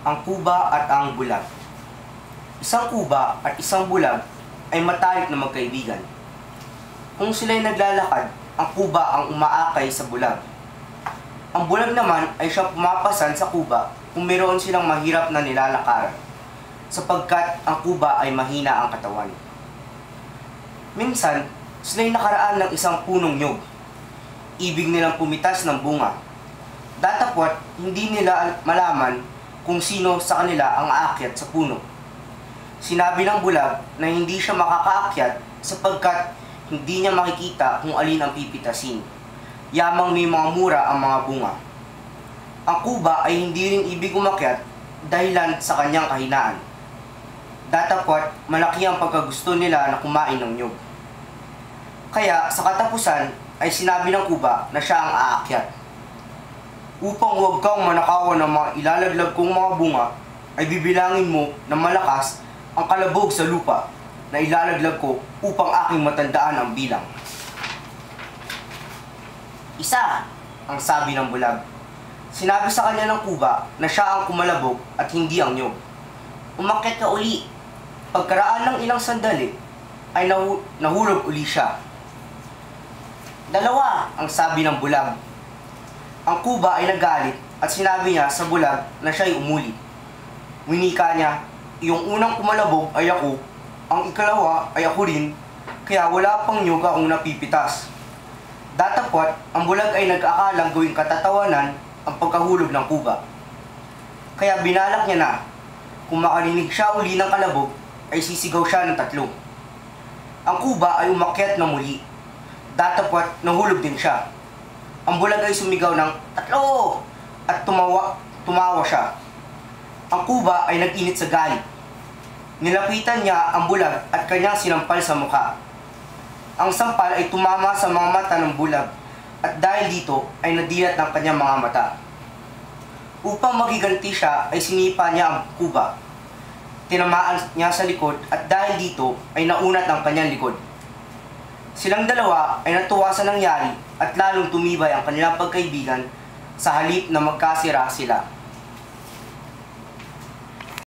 Ang kuba at ang bulag. Isang kuba at isang bulag ay matalik na magkaibigan. Kung sila'y naglalakad, ang kuba ang umaakay sa bulag. Ang bulag naman ay siyang pumapasan sa kuba kung mayroon silang mahirap na nilalakaran, sapagkat ang kuba ay mahina ang katawan. Minsan, sila'y nakaraan ng isang punong nyog. Ibig nilang pumitas ng bunga. Datapwat, hindi nila malaman kung sino sa kanila ang aakyat sa puno. Sinabi ng bulag na hindi siya makakaakyat sapagkat hindi niya makikita kung alin ang pipitasin. Yamang may mga mura ang mga bunga. Ang kuba ay hindi rin ibig umakyat dahilan sa kanyang kahinaan. Datapwat, malaki ang pagkagusto nila na kumain ng nyog. Kaya sa katapusan ay sinabi ng kuba na siya ang aakyat. Upang huwag kang manakawan ng mga ilalaglag kong mga bunga, ay bibilangin mo na malakas ang kalabog sa lupa na ilalaglag ko upang aking matandaan ang bilang. Isa, ang sabi ng bulag. Sinabi sa kanya ng kuba na siya ang kumalabog at hindi ang nyog. Umakyat ka uli. Pagkaraan ng ilang sandali, ay nahulog uli siya. Dalawa, ang sabi ng bulag. Ang kuba ay nagalit at sinabi niya sa bulag na siya'y umuli. Winika niya, yung unang kumalabog ay ako, ang ikalawa ay ako rin, kaya wala pang nyog akong napipitas. Datapwat, ang bulag ay nag-aakalang gawing katatawanan ang pagkahulog ng kuba. Kaya binalak niya na, kung makarinig siya uli ng kalabog, ay sisigaw siya ng tatlo. Ang kuba ay umakyat na muli. Datapwat, nahulog din siya. Ang bulag ay sumigaw ng tatlo at tumawa siya. Ang kuba ay nag-init sa galit. Nilapitan niya ang bulag at kanyang sinampal sa mukha. Ang sampal ay tumama sa mga mata ng bulag at dahil dito ay nadilat ng kanyang mga mata. Upang magiganti siya ay sinipa niya ang kuba. Tinamaan niya sa likod at dahil dito ay naunat ang kanyang likod. Silang dalawa ay natuwa sa nangyari at lalong tumibay ang kanilang pagkaibigan sa halip na magkasira sila.